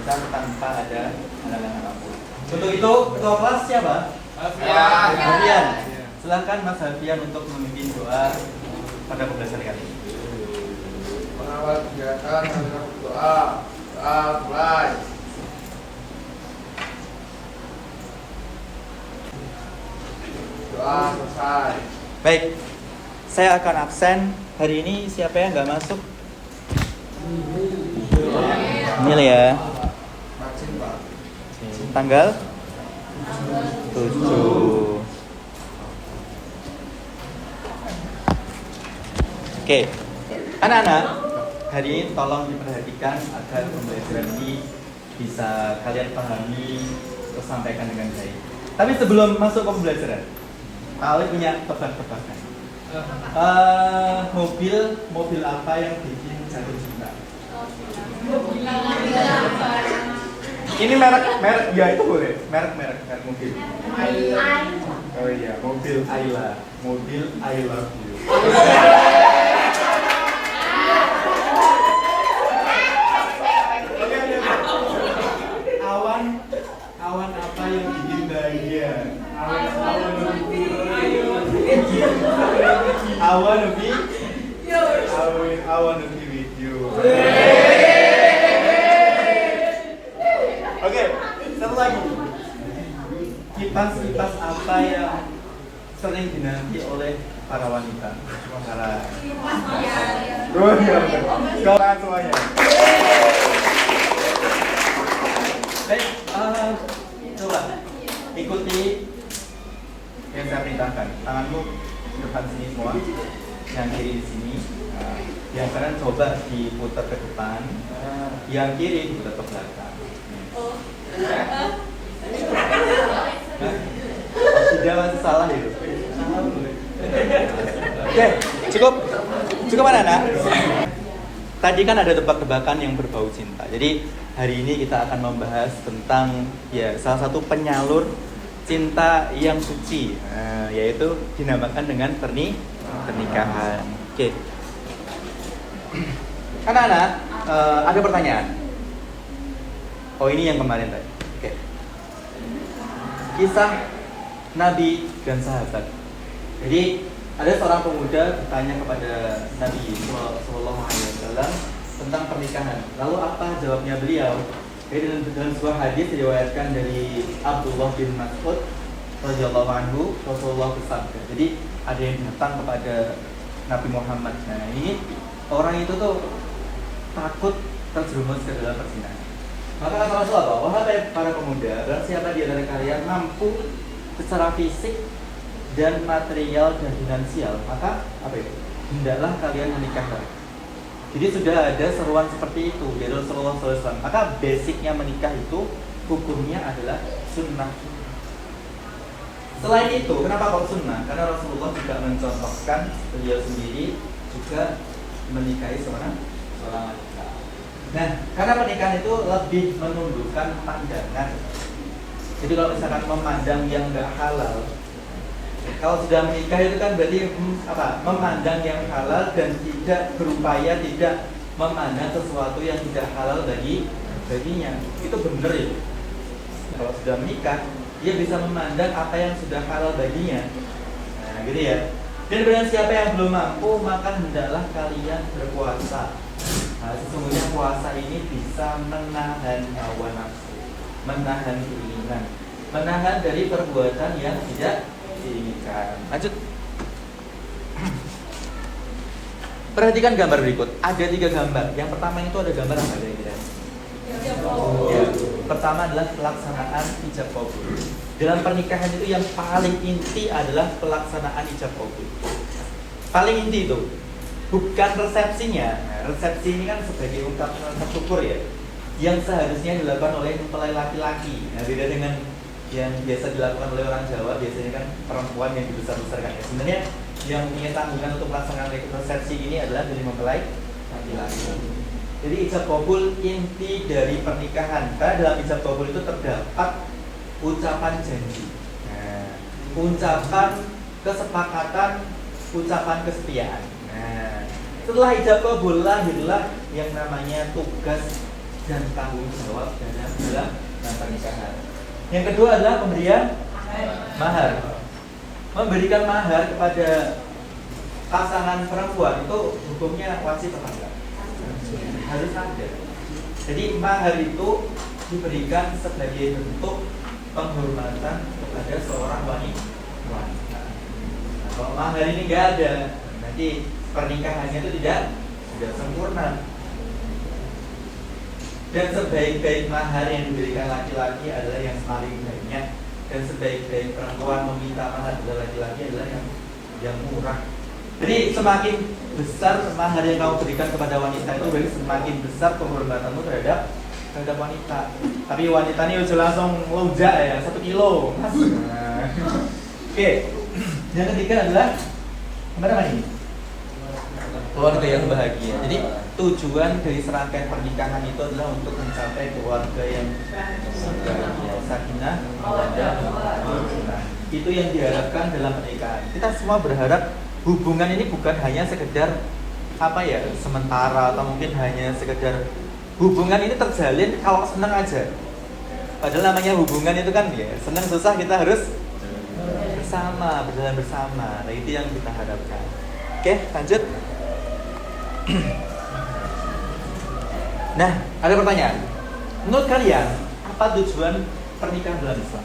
lancar tanpa ada halangan apapun. Untuk itu ketua kelas siapa? Alfian. Silakan Mas Alfian untuk memimpin doa pada pembelajaran kali ini. Pengawal kegiatan doa mulai. Doa selesai. Baik, saya akan absen hari ini. Siapa yang nggak masuk? Ini ya. Macin Pak. Tanggal 7. Oke, anak-anak, hari ini tolong diperhatikan agar pembelajaran ini bisa kalian pahami terus sampaikan dengan baik. Tapi sebelum masuk ke pembelajaran, Pak Ali punya tebak-tebakan. Mobil apa yang bikin jatuh cinta? Ini merek ya itu boleh. Merek mobil. Oh iya, mobil Ayla. Mobil I love you. Awan apa yang bikin bahagia? I wanna be with you. Oke, satu lagi. Kipas apa yang sering dinanti oleh para wanita? Sekarang semuanya. Baik, coba ikuti yang saya perintahkan. Tanganmu depan sini semua, yang kiri di sini. Yang kanan coba diputar ke depan, yang kiri diputar ke belakang. Tidak masih salah itu. Oke, cukup anak-anak. Tadi kan ada tebak-tebakan yang berbau cinta. Jadi hari ini kita akan membahas tentang salah satu penyalur cinta yang suci, yaitu dinamakan dengan pernikahan. Oke. Anak-anak, ada pertanyaan. Oh, ini yang kemarin tadi. Oke. Kisah Nabi dan sahabat. Jadi ada seorang pemuda bertanya kepada Nabi Sallallahu Alaihi Wasallam tentang pernikahan. Lalu apa jawabnya beliau? Jadi dalam sebuah hadis diriwayatkan dari Abdullah bin Mas'ud radhiyallahu anhu, Rasulullah bersabda. Jadi ada yang datang kepada Nabi Muhammad. Nah, ini orang itu tuh takut terjerumus ke dalam perzinahan. Maka kata Rasulullah, wahai para pemuda, barang siapa di antara kalian mampu secara fisik dan material dan finansial, maka apa itu? Hendaklah kalian menikah. Jadi sudah ada seruan seperti itu dari Rasulullah SAW. Maka basicnya menikah itu hukumnya adalah sunnah. Selain itu, kenapa kok sunnah? Karena Rasulullah juga mencontohkan beliau sendiri juga menikahi seorang wanita. Nah, karena pernikahan itu lebih menundukkan pandangan. Jadi kalau misalkan memandang yang nggak halal, kalau sudah menikah itu kan berarti memandang yang halal dan tidak berupaya tidak memandang sesuatu yang tidak halal baginya. Itu benar ya. Kalau sudah menikah, dia bisa memandang apa yang sudah halal baginya. Nah, gitu ya. Dan barang siapa yang belum mampu, maka hendaklah kalian berpuasa. Nah, sesungguhnya puasa ini bisa menahan hawa nafsu, menahan keinginan, menahan dari perbuatan yang tidak diinginkan. Lanjut. Perhatikan gambar berikut. Ada 3 gambar. Yang pertama itu ada gambar apa kira-kira? Ya. Pertama adalah pelaksanaan ijab qabul. Dalam pernikahan itu yang paling inti adalah pelaksanaan ijab qabul. Paling inti itu bukan resepsinya. Nah, resepsi ini kan sebagai ungkapan syukur ya, yang seharusnya dilakukan oleh mempelai laki-laki. Nah, beda dengan yang biasa dilakukan oleh orang Jawa, biasanya kan perempuan yang dibesar-besarkan. Ya, sebenarnya yang punya tanggungan untuk melaksanakan resepsi ini adalah dari mempelai laki-laki. Jadi ijab qabul inti dari pernikahan. Karena dalam ijab qabul itu terdapat ucapan janji, ucapan kesepakatan, ucapan kesetiaan. Nah, setelah ijab qabul lahirlah yang namanya tugas dan tanggung jawab dalam pernikahan. Yang kedua adalah pemberian mahar. Memberikan mahar kepada pasangan perempuan itu hukumnya wajib apa enggak? Harus ada. Jadi mahar itu diberikan sebagai bentuk penghormatan kepada seorang wanita. Nah, kalau mahar ini nggak ada, nanti pernikahannya itu tidak sempurna. Dan sebaik-baik mahar yang diberikan laki-laki adalah yang paling banyak, dan sebaik-baik perempuan meminta mahar adalah laki-laki adalah yang murah. Jadi semakin besar mahar yang kamu berikan kepada wanita itu, berarti semakin besar penghormatanmu terhadap wanita. Tapi wanita ini udah langsung lonjak ya, 1 kilo. Nah. Oke. Yang ketiga adalah apa namanya ini? Keluarga yang bahagia. Jadi tujuan dari serangkaian pernikahan itu adalah untuk mencapai keluarga yang bahagia, sakinah, mawaddah, warahmah. Itu yang diharapkan dalam pernikahan. Kita semua berharap hubungan ini bukan hanya sekedar apa ya, sementara atau mungkin hanya sekedar hubungan ini terjalin kalau senang aja. Padahal namanya hubungan itu kan ya, senang susah kita harus bersama, berjalan bersama. Nah, itu yang kita harapkan. Oke, lanjut. Nah, ada pertanyaan. Menurut kalian, apa tujuan pernikahan dalam Islam?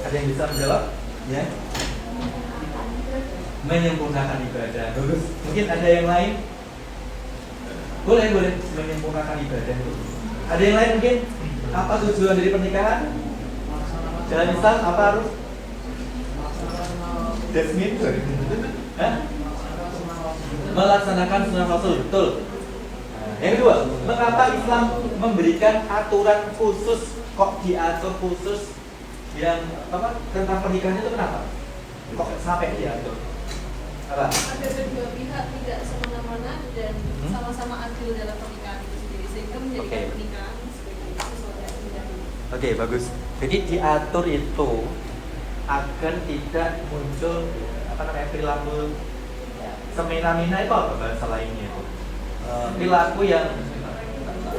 Ada yang bisa menjawab? Ya. Menyempurnakan ibadah. Bagus. Mungkin ada yang lain? Boleh menyempurnakan ibadah. Ada yang lain mungkin? Apa tujuan dari pernikahan? Dalam Islam apa harus? Jasmin? Hah? Melaksanakan sunnah Rasul, betul. Yang kedua, mengapa Islam memberikan aturan khusus, kok diatur khusus yang apa tentang pernikahan itu kenapa? Kok sampai diatur? Apa? Agar kedua pihak tidak semena-mena dan sama-sama adil dalam pernikahan itu sendiri, sehingga menjadikan pernikahan sebagai sesuatu yang indah. Oke, bagus. Jadi diatur itu agar tidak muncul apa namanya perilaku semena-mena itu apa bahasa lainnya itu? Perilaku yang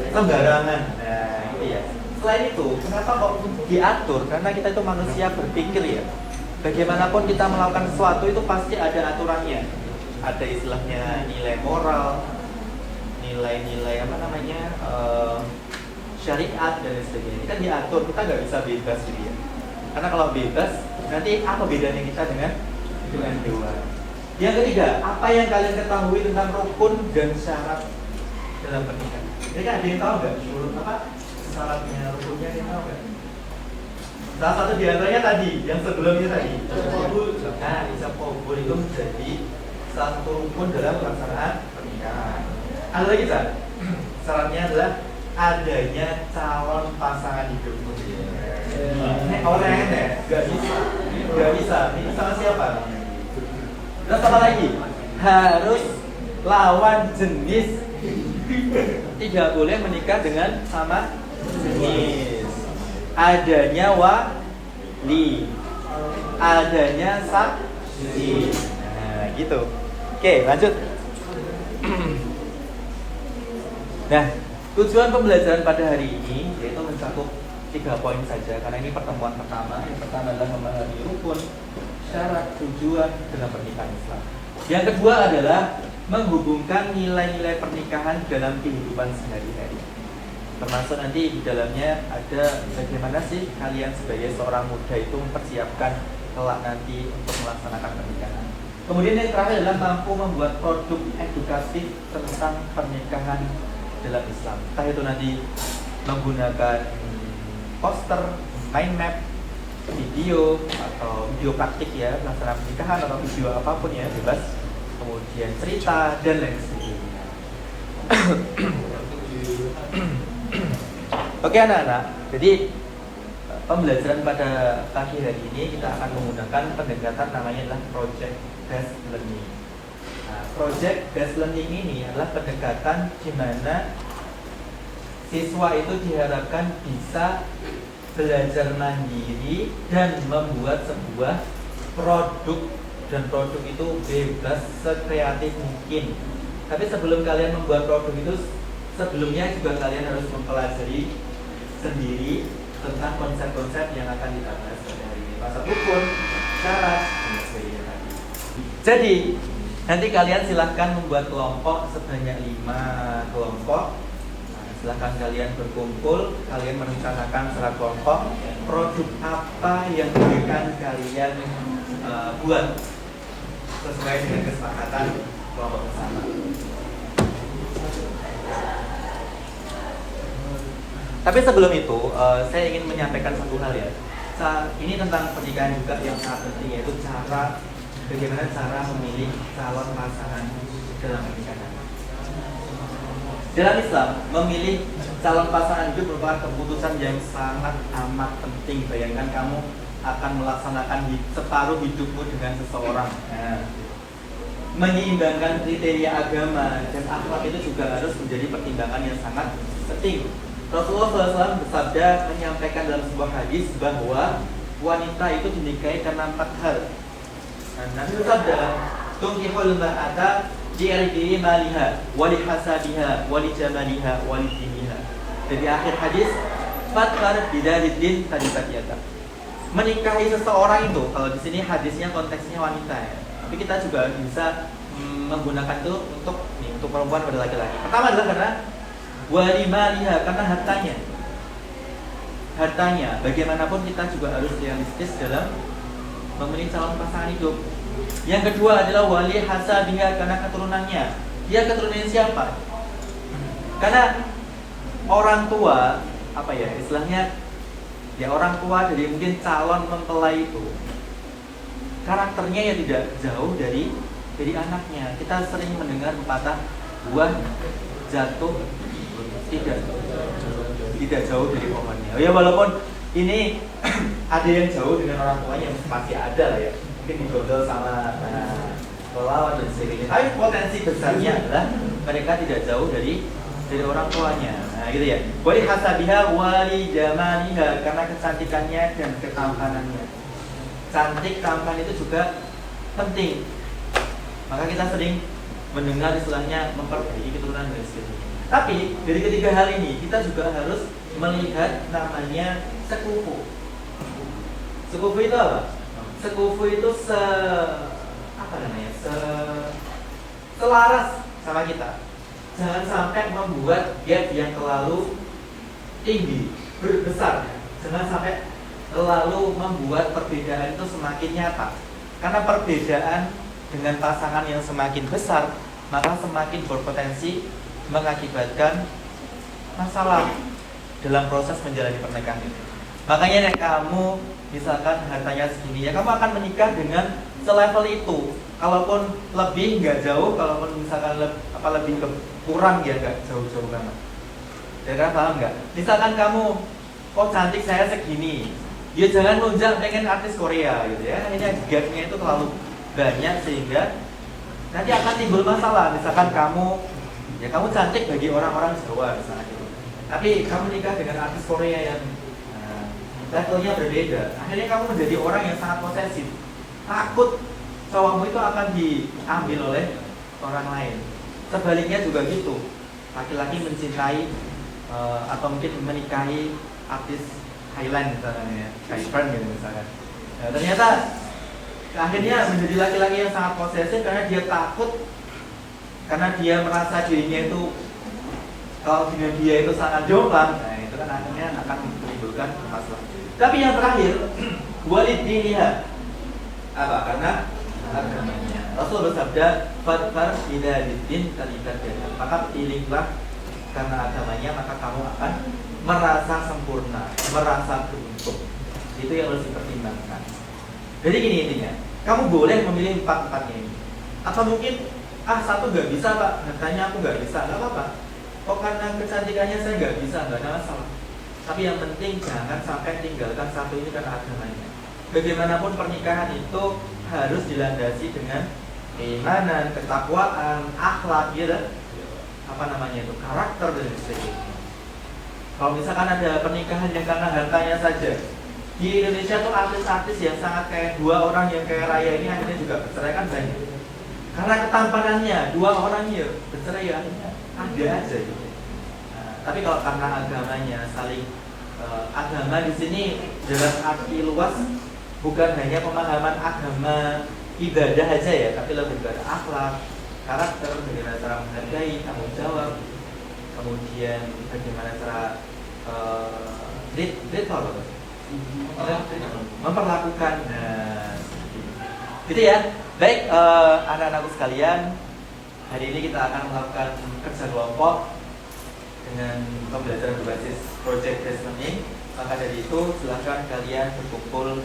sembarangan. Nah, itu ya. Selain itu, kenapa kok diatur? Karena kita itu manusia berpikir ya. Bagaimanapun kita melakukan sesuatu itu pasti ada aturannya. Ada istilahnya nilai moral, nilai-nilai apa namanya syariat dan sebagainya. Kita diatur, kita nggak bisa bebas gitu ya. Karena kalau bebas, nanti apa bedanya kita dengan dewa? Yang ketiga, apa yang kalian ketahui tentang rukun dan syarat dalam pernikahan? Jadi kan ada yang tahu nggak syurut apa syaratnya, rukunnya, ada yang tahu nggak? Salah satu di antaranya tadi, yang sebelumnya tadi, nah ijab qabul itu menjadi salah satu rukun dalam pelaksanaan pernikahan. Ada lagi kan? Syaratnya adalah adanya calon pasangan hidup. Ini orang yang nggak bisa. Ini sama siapa? Terus apa lagi? Harus lawan jenis. Tidak boleh menikah dengan sama jenis. Adanya wali, adanya saksi. Nah, gitu. Oke, lanjut. Nah, tujuan pembelajaran pada hari ini yaitu mencakup 3 poin saja karena ini pertemuan pertama. Yang pertama adalah memahami rukun, syarat, tujuan dalam pernikahan Islam. Yang kedua adalah menghubungkan nilai-nilai pernikahan dalam kehidupan sehari-hari. Termasuk nanti di dalamnya ada bagaimana sih kalian sebagai seorang muda itu mempersiapkan kelak nanti untuk melaksanakan pernikahan. Kemudian yang terakhir adalah mampu membuat produk edukatif tentang pernikahan dalam Islam. Entah itu nanti menggunakan poster, mind map, video atau video praktik ya pelaksanaan pernikahan atau video apapun ya bebas, kemudian cerita dan lain sebagainya. Oke anak-anak, jadi pembelajaran pada pagi hari ini kita akan menggunakan pendekatan namanya adalah project based learning. Nah, project based learning ini adalah pendekatan di mana siswa itu diharapkan bisa belajar mandiri dan membuat sebuah produk, dan produk itu bebas sekreatif mungkin. Tapi sebelum kalian membuat produk itu, sebelumnya juga kalian harus mempelajari sendiri tentang konsep-konsep yang akan kita bahas pada hari ini, pasal rukun, syarat, dan sebagainya tadi. Jadi nanti kalian silahkan membuat kelompok sebanyak 5 kelompok. Silahkan kalian berkumpul, kalian merencanakan secara kelompok produk apa yang akan kalian buat sesuai dengan kesepakatan kelompok bersama. Tapi sebelum itu, saya ingin menyampaikan satu hal ya. Ini tentang pernikahan juga yang sangat penting, yaitu bagaimana cara memilih calon pasangan dalam pernikahan. Dalam Islam, memilih calon pasangan hidup merupakan keputusan yang sangat amat penting. Bayangkan kamu akan melaksanakan separuh hidupmu dengan seseorang. Menyeimbangkan kriteria agama dan akhlak itu juga harus menjadi pertimbangan yang sangat penting. Rasulullah SAW bersabda menyampaikan dalam sebuah hadis bahwa wanita itu dinikahi karena 4 hal. Nabi bersabda, "Tunkihul mar'ata li'irdihi maliha, wa lihasabiha, wa lijamaliha, wa lidiniha." Dari akhir hadis, "Fadfar bidariddin tadibatiata." Menikahi seseorang itu, kalau di sini hadisnya konteksnya wanita ya. Tapi kita juga bisa menggunakan itu untuk perempuan pada laki-laki. Pertama adalah karena walimaliha, karena hartanya. Bagaimanapun kita juga harus realistis dalam memilih calon pasangan hidup. Yang kedua adalah wali hasabiha, karena keturunannya. Dia keturunan siapa? Karena orang tua, istilahnya ya orang tua dari mungkin calon mempelai itu karakternya ya tidak jauh dari anaknya. Kita sering mendengar pepatah buah jatuh tidak jauh dari pohonnya. Ya walaupun ini ada yang jauh dengan orang tuanya, pasti ada lah ya. Mungkin didodol sama pelawat dan sebagainya. Tapi potensi besarnya adalah mereka tidak jauh dari orang tuanya. Nah, gitu ya. Wali hasabiha wali jamaliha, karena kecantikannya dan ketampanannya. Cantik, tampan itu juga penting. Maka kita sering mendengar istilahnya memperbaiki keturunan dan sebagainya. Tapi dari ketiga hal ini kita juga harus melihat namanya sekufu. Sekufu itu apa? Sekufu itu selaras sama kita. Jangan sampai membuat gap yang terlalu tinggi, besar. Jangan sampai terlalu membuat perbedaan itu semakin nyata. Karena perbedaan dengan pasangan yang semakin besar, maka semakin berpotensi mengakibatkan masalah dalam proses menjalani pernikahan itu. Makanya kamu misalkan hartanya segini, ya kamu akan menikah dengan selevel itu. Kalaupun lebih nggak jauh, kalaupun misalkan lebih kurang ya nggak jauh-jauh banget. Ya paham nggak? Misalkan kamu, kok cantik saya segini, ya jangan nunjuk pengen artis Korea gitu ya. Ini gapnya itu terlalu banyak sehingga nanti akan timbul masalah. Misalkan kamu cantik bagi orang-orang Jawa misalnya gitu, tapi kamu nikah dengan artis Korea yang levelnya berbeda, akhirnya kamu menjadi orang yang sangat posesif, takut cowokmu itu akan diambil oleh orang lain. Sebaliknya juga gitu, laki-laki mencintai atau mungkin menikahi artis Highland misalnya, Skyfriend gitu misalkan. Nah, ternyata akhirnya menjadi laki-laki yang sangat posesif karena dia takut, karena dia merasa dirinya itu kalau dengan dia itu sangat jomblang. Nah itu kan akhirnya akan menimbulkan masalah. Tapi yang terakhir, walidiniha, apa? Karena agamanya. Rasul bersabda, "Fadfar bidariddin talibat." Maka pilihlah karena agamanya, maka kamu akan merasa sempurna, merasa beruntung. Itu yang harus dipertimbangkan. Jadi gini intinya, kamu boleh memilih 4-4-nya ini. Atau mungkin satu nggak bisa pak, hartanya aku nggak bisa, nggak apa-apa. Kok karena kecantikannya saya nggak bisa, nggak ada masalah. Tapi yang penting jangan sampai tinggalkan satu ini karena agamanya. Bagaimanapun pernikahan itu harus dilandasi dengan keimanan, ketakwaan, akhlak, karakter dan sebagainya. Kalau misalkan ada pernikahan yang karena hartanya saja, di Indonesia tuh artis-artis yang sangat kayak 2 orang yang kayak raya ini akhirnya juga bercerai kan banyak. Karena ketampanannya 2 orang ya bercerai ya akhirnya ada aja gitu. Tapi kalau karena agamanya saling agama di sini dalam arti luas bukan hanya pemahaman agama ibadah aja ya, tapi lebih kepada akhlak, karakter, bagaimana cara menghargai, tanggung jawab, kemudian bagaimana cara memperlakukan, gitu ya. Baik, anak-anakku sekalian, hari ini kita akan melakukan kerja kelompok dengan pembelajaran berbasis project based learning. Maka dari itu silahkan kalian berkumpul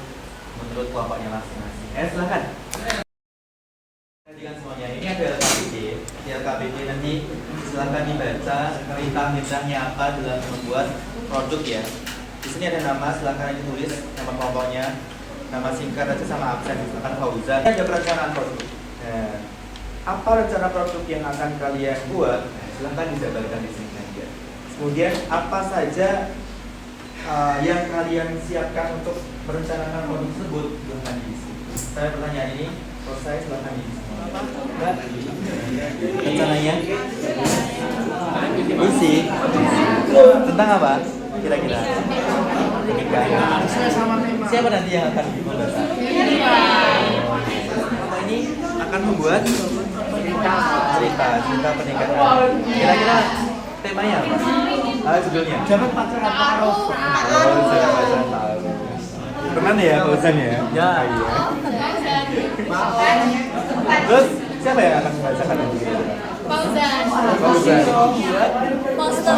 menurut kelompoknya masing-masing. Silahkan. Perhatikan semuanya. Ini ada LKPD. Di LKPD nanti silahkan dibaca perintah-perintahnya apa dalam membuat produk ya. Di sini ada nama, silahkan ditulis nama kelompoknya, nama singkat aja sama absen, misalkan Fauzan. Ini ada perencanaan produk. Nah, apa rencana produk yang akan kalian buat? Silahkan dijabarkan di sini aja. Kemudian apa saja yang kalian siapkan untuk merencanakan produk tersebut? Silahkan diisi. Saya pertanyaan ini selesai, silahkan diisi. Mbak, rencananya? Isi. Tentang apa? Kira-kira? Siapa nanti yang akan membaca? Ini akan membuat cerita pernikahan. Kira-kira temanya apa? Judulnya? Jangan pacaran taruh. Jangan pacaran taruh. Pernah ya Fauzan ya? Ya. Terus siapa yang akan membacakan nanti? Fauzan. Poster.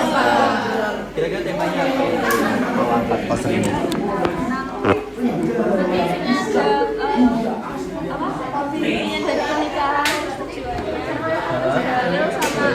Kira-kira temanya apa? Mengangkat poster ini. Ingin dari pernikahan, lalu sama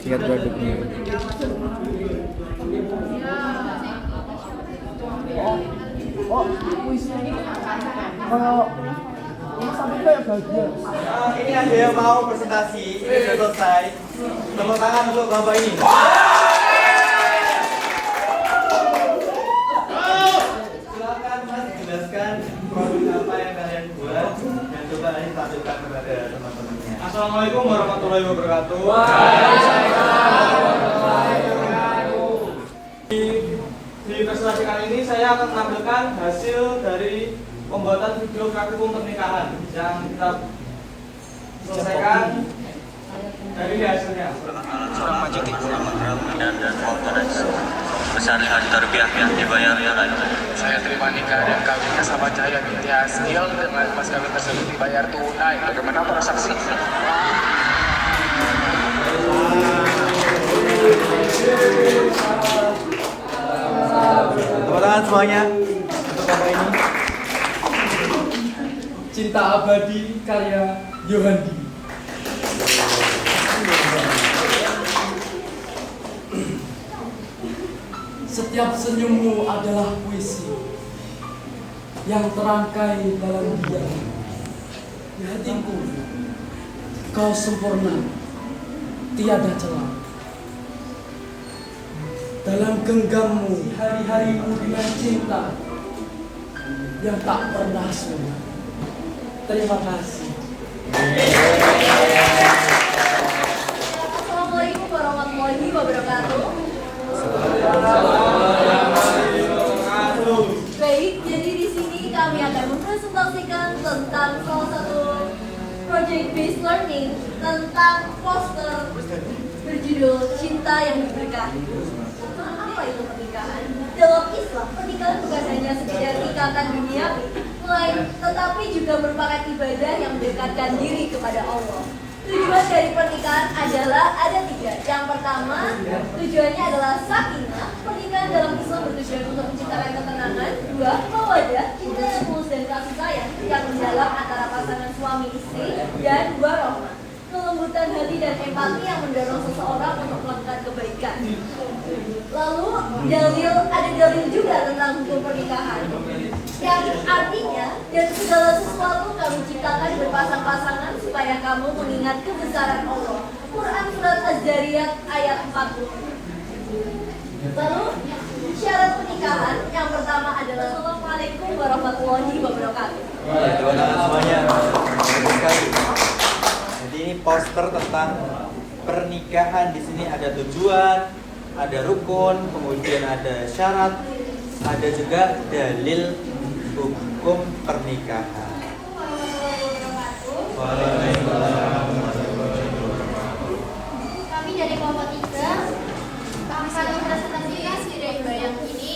Tiga produknya. Ini ada yang mau presentasi, ini sudah selesai. Tepuk tangan untuk kelompok ini. Silakan Mas jelaskan produk apa yang kalian buat dan coba nanti tampilkan kepada teman-temannya. Assalamualaikum warahmatullahi wabarakatuh. Di presentasi kali ini saya akan menampilkan hasil dari pembuatan video praktikum pernikahan yang kita selesaikan dari hasilnya. Seorang majikin program dan komponen besar 5 juta rupiah dibayar ya kan? Saya terima nikah dan kawinnya sama Cahaya binti Hasil dengan mas kawin tersebut dibayar tunai. Bagaimana para saksi? Tepuk tangan semuanya untuk kelompok ini. Cinta Abadi karya Yohandi. Setiap senyummu adalah puisi yang terangkai dalam diam. Di hatiku, kau sempurna, tiada celah. Dalam genggammu, hari-harimu dengan cinta yang tak pernah sunyi. Terima kasih. Assalamualaikum warahmatullahi wabarakatuh. Baik, jadi di sini kami akan mempresentasikan tentang salah satu project based learning tentang poster berjudul Cinta yang Diberkahi. Apa itu pernikahan? Dalam Islam, pernikahan bukan hanya sekedar ikatan duniawi, tetapi juga merupakan ibadah yang mendekatkan diri kepada Allah. Tujuan dari pernikahan adalah ada 3. Yang pertama, tujuannya adalah sakinah. Pernikahan dalam Islam bertujuan untuk menciptakan ketenangan. 2, mawaddah, cinta yang tulus dan kasih sayang yang mendalam antara pasangan suami istri. Dan 2, rahmah, kelembutan kelembutan hati dan empati yang mendorong seseorang untuk melakukan kebaikan. Lalu ada dalil juga tentang hukum pernikahan, yang artinya dan segala sesuatu kamu ciptakan berpasang-pasangan supaya kamu mengingat kebesaran Allah. Quran Surat Az-Zariyat ayat 40. Lalu syarat pernikahan yang pertama adalah Assalamualaikum warahmatullahi wabarakatuh. Teman-teman semuanya, bagus sekali. Jadi ini poster tentang pernikahan. Di sini ada tujuan, ada rukun, kemudian ada syarat, ada juga dalil hukum pernikahan. Waalaikumsalam. Kami dari kelompok 3 akan mempresentasikan dari bayang ini.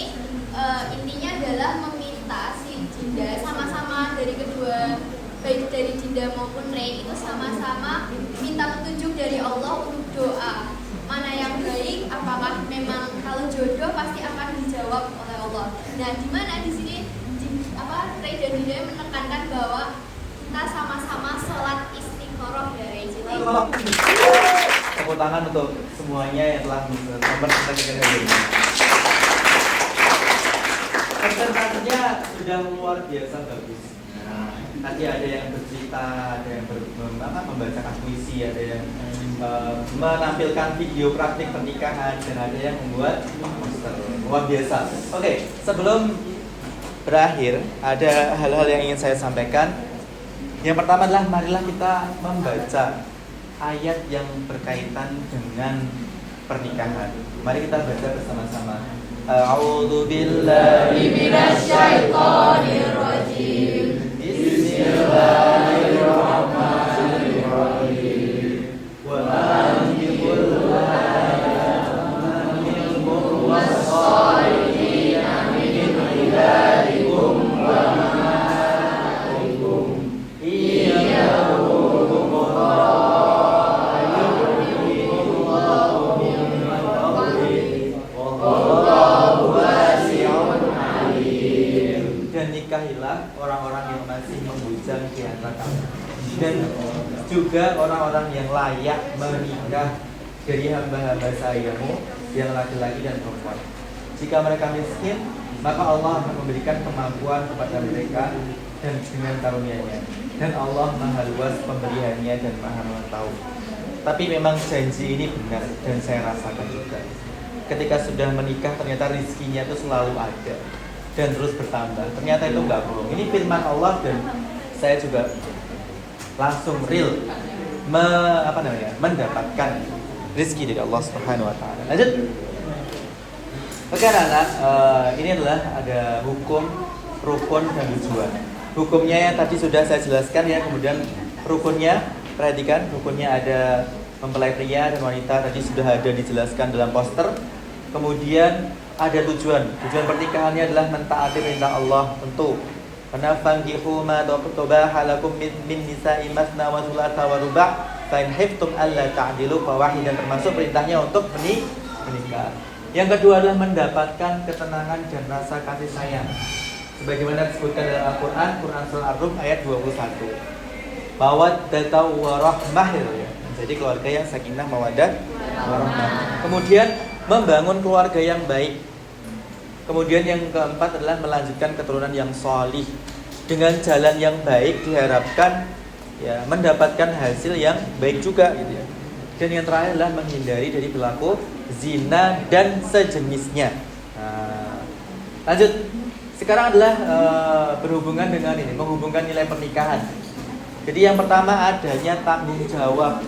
Intinya adalah meminta si janda sama-sama dari kedua, baik dari janda maupun rei itu sama-sama minta petunjuk dari Allah untuk doa mana yang baik, apakah memang kalau jodoh pasti akan dijawab oleh Allah. Nah, di mana di sini rei dan janda menekankan bahwa kita sama-sama sholat istiqoroh ya rei. Tepuk tangan untuk semuanya yang telah mempresentasikan hari ini. Presentasinya sudah luar biasa bagus. Tadi ada yang bercerita, ada yang membacakan puisi, ada yang menampilkan video praktik pernikahan, dan ada yang membuat poster. Luar biasa. Oke, sebelum berakhir, ada hal-hal yang ingin saya sampaikan. Yang pertama adalah marilah kita membaca ayat yang berkaitan dengan pernikahan. Mari kita baca bersama-sama. A'udzu billahi minasyaitonir rajim. Bismillahirrahmanirrahim. Wa anjibul ayama minkum was-salihina min ibadikum wa mala'ikum iyyakum dan nikahilah orang-orang yang masih membujang di antara kamu, dan juga orang-orang yang layak menikah dari hamba-hamba Sayamu yang laki-laki dan perempuan. Jika mereka miskin, maka Allah akan memberikan kemampuan kepada mereka dan dengan karunia-Nya. Dan Allah Maha Luas pemberiannya dan Maha Mengetahui. Tapi memang janji ini benar dan saya rasakan juga. Ketika sudah menikah ternyata rizkinya itu selalu ada dan terus bertambah. Ternyata itu enggak bohong. Ini firman Allah dan saya juga langsung real mendapatkan rizki dari Allah Subhanahu wa taala. Lanjut. Oke anak-anak, ini adalah ada hukum, rukun dan tujuan. Hukumnya yang tadi sudah saya jelaskan ya, kemudian rukunnya, perhatikan rukunnya ada mempelai pria dan wanita, tadi sudah ada dijelaskan dalam poster. Kemudian ada tujuan pernikahannya adalah mentaati perintah Allah tentu. Karena fankihu ma tabaha lakum min nisa'i masna wa thulatha wa ruba' fa in khiftum alla ta'dilu fa wahidan, termasuk perintahnya untuk menikah. Yang kedua adalah mendapatkan ketenangan dan rasa kasih sayang. Sebagaimana disebutkan dalam Al-Quran, Quran Surah Ar-Rum ayat 21. Mawaddah wa rahmah ya. Jadi keluarga yang sakinah, mawaddah, warahmah. Kemudian membangun keluarga yang baik. Kemudian yang keempat adalah melanjutkan keturunan yang sholih. Dengan jalan yang baik diharapkan ya mendapatkan hasil yang baik juga gitu ya. Dan yang terakhir adalah menghindari dari perilaku zina dan sejenisnya. Lanjut. Sekarang adalah berhubungan dengan ini, menghubungkan nilai pernikahan. Jadi yang pertama adanya tanggung jawab.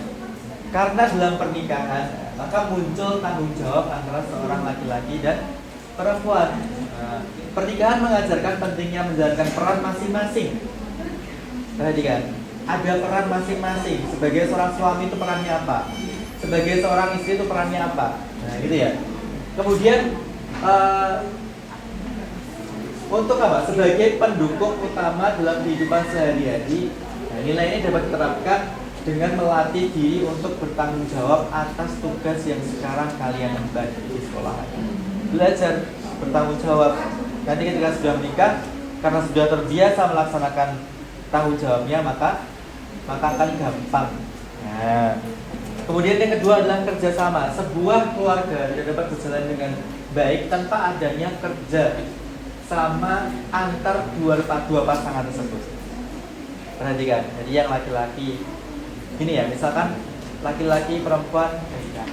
Karena dalam pernikahan maka muncul tanggung jawab antara seorang laki-laki dan perempuan. Pernikahan mengajarkan pentingnya menjalankan peran masing-masing. Perhatikan, ada peran masing-masing. Sebagai seorang suami itu perannya apa? Sebagai seorang istri itu perannya apa? Nah, gitu ya. Kemudian untuk apa? Sebagai pendukung utama dalam kehidupan sehari-hari. Nah, nilai ini dapat diterapkan dengan melatih diri untuk bertanggung jawab atas tugas yang sekarang kalian emban di sekolah. Belajar bertanggung jawab. Nanti ketika sudah menikah, karena sudah terbiasa melaksanakan tanggung jawabnya, maka akan gampang Nah, kemudian yang kedua adalah kerjasama. Sebuah keluarga tidak dapat berjalan dengan baik tanpa adanya kerja sama antar dua pasangan tersebut. Perhatikan, jadi yang laki-laki ini ya, misalkan laki-laki perempuan menikah,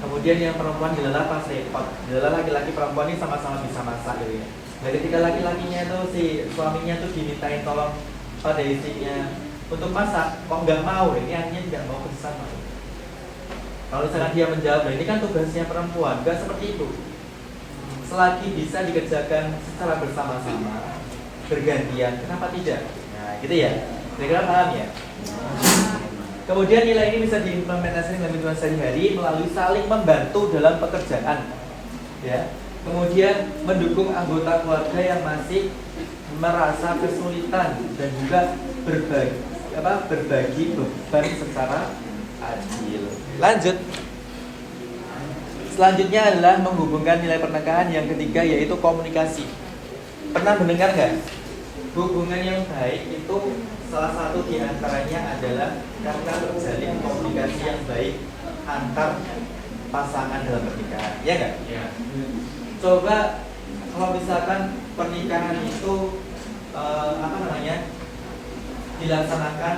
kemudian yang perempuan dilelah pas repot, dilelah laki-laki perempuan ini sama-sama bisa masak gitu ya. Nah ketika laki-lakinya tuh si suaminya tuh dimintain tolong pada istrinya untuk masak, kok nggak mau, ini artinya tidak mau bersama. Kalau misalkan dia menjawab, nah ini kan tugasnya perempuan, nggak seperti itu. Selagi bisa dikerjakan secara bersama-sama, bergantian, kenapa tidak? Nah gitu ya, kira-kira paham ya? Kemudian nilai ini bisa diimplementasikan dalam kehidupan sehari-hari melalui saling membantu dalam pekerjaan, ya. Kemudian mendukung anggota keluarga yang masih merasa kesulitan dan juga berbagi beban secara adil. Lanjut. Selanjutnya adalah menghubungkan nilai pernikahan yang ketiga, yaitu komunikasi. Pernah mendengar nggak? Hubungan yang baik itu salah satu diantaranya adalah karena terjalin komunikasi yang baik antar pasangan dalam pernikahan, ya nggak? Ya. Coba kalau misalkan pernikahan itu dilaksanakan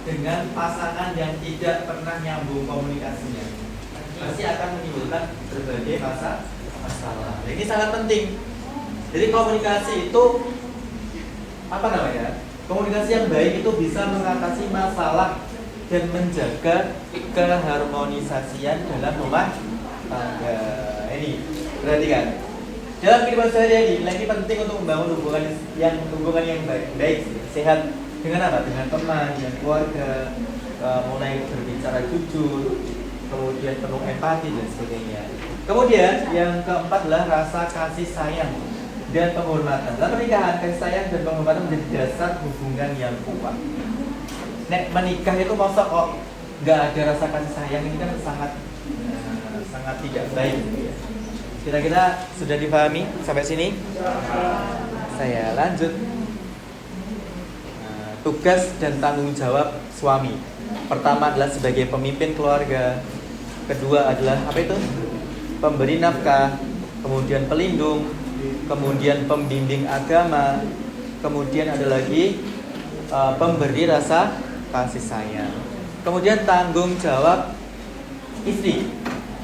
dengan pasangan yang tidak pernah nyambung komunikasinya, pasti akan menimbulkan berbagai masalah. Nah, ini sangat penting. Jadi komunikasi itu komunikasi yang baik itu bisa mengatasi masalah dan menjaga keharmonisasian dalam rumah tangga. Ini perhatikan. Dalam kehidupan sehari-hari, ini penting untuk membangun hubungan yang baik, sehat. Dengan apa? Dengan teman, dengan keluarga, mulai berbicara jujur, kemudian penuh empati dan sebagainya. Kemudian yang keempat adalah rasa kasih sayang dan penghormatan. Dalam pernikahan, kasih sayang dan penghormatan menjadi dasar hubungan yang kuat. Menikah itu masa kok nggak ada rasa kasih sayang, ini kan sangat tidak baik. Kira-kira sudah dipahami sampai sini? Saya lanjut. Tugas dan tanggung jawab suami. Pertama adalah sebagai pemimpin keluarga. Kedua adalah pemberi nafkah, kemudian pelindung, kemudian pembimbing agama, kemudian ada lagi pemberi rasa kasih sayang. Kemudian tanggung jawab istri.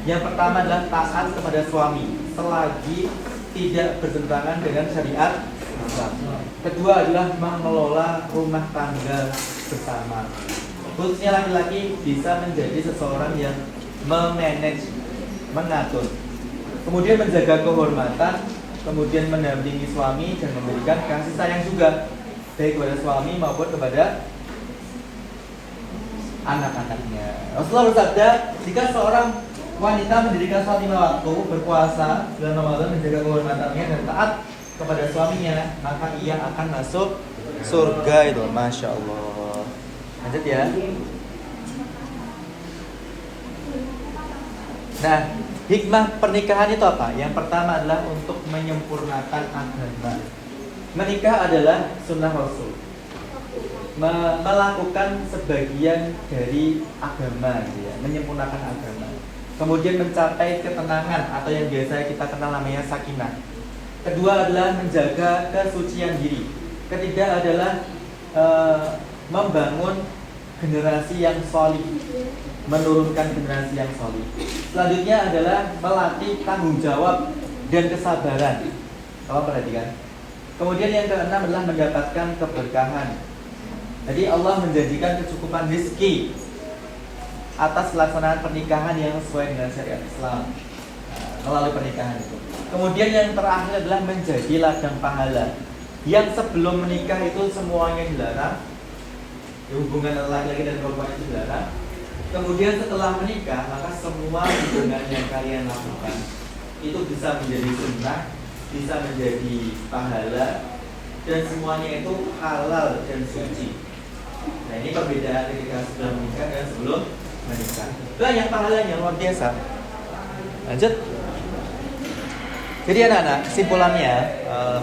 Yang pertama adalah taat kepada suami selagi tidak bertentangan dengan syariat. Kedua adalah mengelola rumah tangga bersama. Khususnya laki-laki bisa menjadi seseorang yang memanage, mengatur. Kemudian menjaga kehormatan, kemudian mendampingi suami dan memberikan kasih sayang juga, baik kepada suami maupun kepada anak-anaknya. Rasulullah bersabda, jika seorang wanita mendirikan sholat 5 waktu, berpuasa bulan Ramadan, menjaga kehormatannya dan taat kepada suaminya, maka ia akan masuk surga itu. Masya Allah. Lanjut ya. Nah, hikmah pernikahan itu apa? Yang pertama adalah untuk menyempurnakan agama. Menikah adalah sunnah Rasul, melakukan sebagian dari agama, gitu ya, menyempurnakan agama. Kemudian mencapai ketenangan atau yang biasa kita kenal namanya sakinah. Kedua adalah menjaga kesucian diri. Ketiga adalah membangun generasi yang solih, menurunkan generasi yang solih. Selanjutnya adalah melatih tanggung jawab dan kesabaran. Kalau perhatikan. Kemudian yang keenam adalah mendapatkan keberkahan. Jadi Allah menjanjikan kecukupan rezeki atas pelaksanaan pernikahan yang sesuai dengan syariat Islam melalui pernikahan itu. Kemudian yang terakhir adalah menjadi ladang pahala. Yang sebelum menikah itu semuanya dilarang, hubungan laki-laki dan perempuan itu dilarang. Kemudian setelah menikah, maka semua hubungan yang kalian lakukan itu bisa menjadi sunnah, bisa menjadi pahala, dan semuanya itu halal dan suci. Nah ini perbedaan ketika sebelum menikah dan sebelum menikah. Banyak pahalanya luar biasa. Lanjut. Jadi anak-anak, kesimpulannya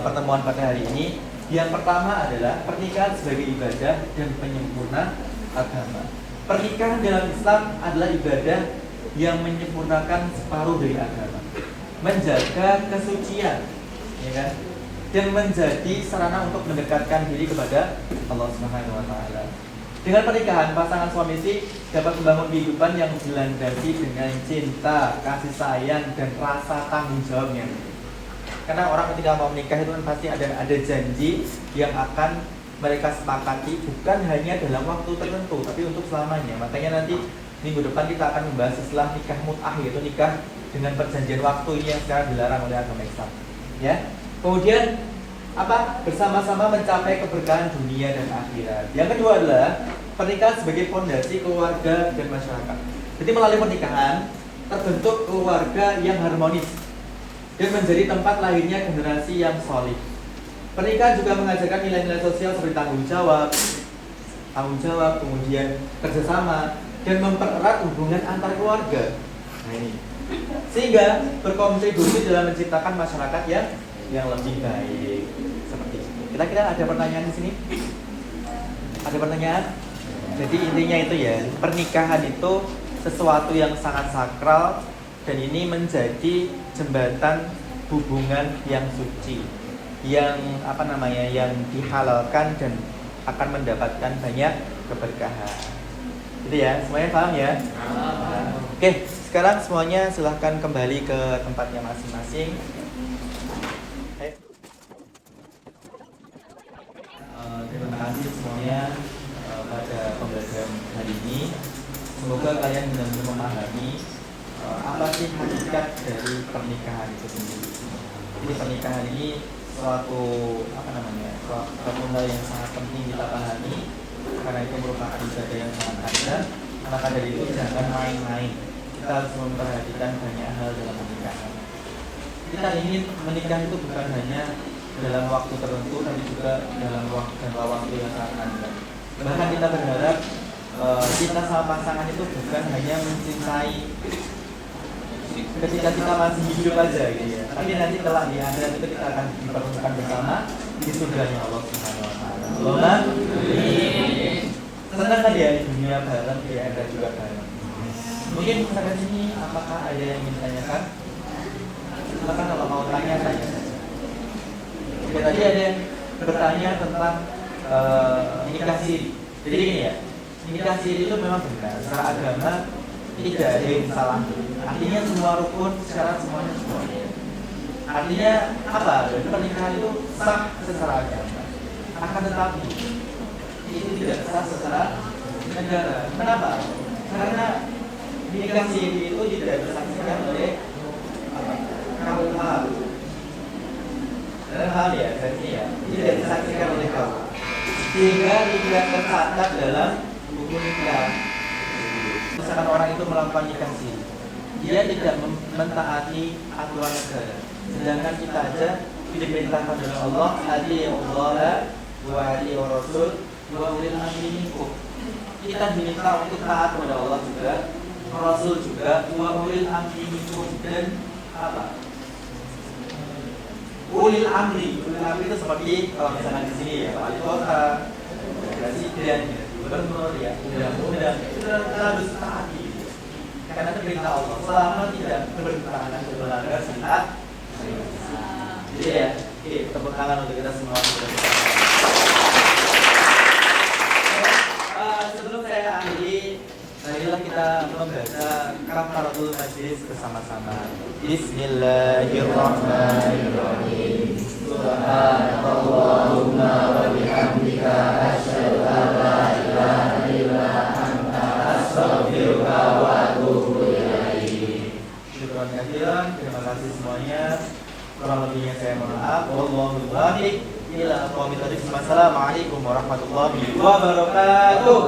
pertemuan pada hari ini, yang pertama adalah pernikahan sebagai ibadah dan penyempurna agama. Pernikahan dalam Islam adalah ibadah yang menyempurnakan separuh dari agama, menjaga kesucian, ya kan? Dan menjadi sarana untuk mendekatkan diri kepada Allah Subhanahu wa taala. Dengan pernikahan, pasangan suami istri dapat membangun kehidupan yang dilandasi dengan cinta, kasih sayang, dan rasa tanggung jawabnya. Karena orang ketika mau menikah itu kan pasti ada janji yang akan mereka sepakati, bukan hanya dalam waktu tertentu, tapi untuk selamanya. Makanya nanti minggu depan kita akan membahas istilah nikah mut'ah, yaitu nikah dengan perjanjian waktu ini yang sekarang dilarang oleh agama Islam. Ya. Kemudian apa? Bersama-sama mencapai keberkahan dunia dan akhirat. Yang kedua adalah pernikahan sebagai fondasi keluarga dan masyarakat. Jadi melalui pernikahan terbentuk keluarga yang harmonis dan menjadi tempat lahirnya generasi yang solid. Pernikahan juga mengajarkan nilai-nilai sosial seperti tanggung jawab, kemudian kerjasama, dan mempererat hubungan antar keluarga. Nah ini, sehingga berkontribusi dalam menciptakan masyarakat yang lebih baik. Seperti itu. Kira-kira ada pertanyaan di sini? Ada pertanyaan? Jadi intinya itu ya, pernikahan itu sesuatu yang sangat sakral dan ini menjadi jembatan hubungan yang suci, yang yang dihalalkan dan akan mendapatkan banyak keberkahan. Gitu ya, semuanya paham ya? Oke, sekarang semuanya silahkan kembali ke tempatnya masing-masing. Terima kasih semuanya pada pembelajaran hari ini. Semoga kalian benar-benar memahami apa sih hakikat dari pernikahan itu sendiri. Jadi pernikahan ini suatu suatu hal yang sangat penting kita pahami, karena itu merupakan ibadah yang sangat agung. Maka dari itu jangan main-main. Kita harus memperhatikan banyak hal dalam pernikahan. Kita ingin menikah itu bukan hanya dalam waktu tertentu, tapi juga dalam jangka waktu yang sangat panjang. Bahkan kita berharap kita sama pasangan itu bukan hanya mencintai ketika kita masih hidup aja gitu ya, tapi nanti telah di akhirat itu kita akan dipertemukan bersama di surganya Allah Subhanahu wa taala. Allahumma amin. Senang kan ya, di dunia bareng, di akhirat juga bareng. Mungkin sampai sini apakah ada yang ingin ditanyakan? Silakan kalau mau tanya saja. Oke, tadi ada yang bertanya tentang nikah siri. Jadi gini ya, nikah siri itu memang benar secara agama tidak ada yang salah. Artinya semua rukun secara semuanya semuanya. Artinya apa? Jadi pernikahan itu sah secara agama. Akan tetapi itu tidak sah secara negara. Kenapa? Karena nikah siri itu tidak disaksikan oleh KUH. Dalam hal ya, ya, tidak disaksikan oleh KUH. Sehingga tidak tercatat dalam buku nikah. Misalkan orang itu melakukan nikah siri, dia tidak mentaati aturan negara. Sedangkan kita aja diperintahkan oleh Allah, Allah wa Rasul wa ulil amri minkum. Kita diminta untuk taat kepada Allah juga, Rasul juga, wa ulil amri minkum, dan apa? Ulil amri itu seperti kalau misalkan di sini ya, wali kota, presiden, gubernur ya, undang-undang itu kita harus taati. Karena itu perintah Allah. Selama tidak bertentangan dengan melanggar syariat. Jadi ya, oke, tepuk tangan untuk kita semua. Sebelum saya akhiri, marilah kita membaca kafaratul majlis bersama-sama. Bismillahirrahmanirrahim. Subhanallahumma wa bihamdika asyhadu an la ilaha illa anta astaghfiruka wa atubu ilaik. Syukran katsiran, terima kasih semuanya. Kurang lebihnya saya mohon maaf. Wallahu muwaffiq ila aqwamit thoriq. Wassalamualaikum warahmatullahi wabarakatuh.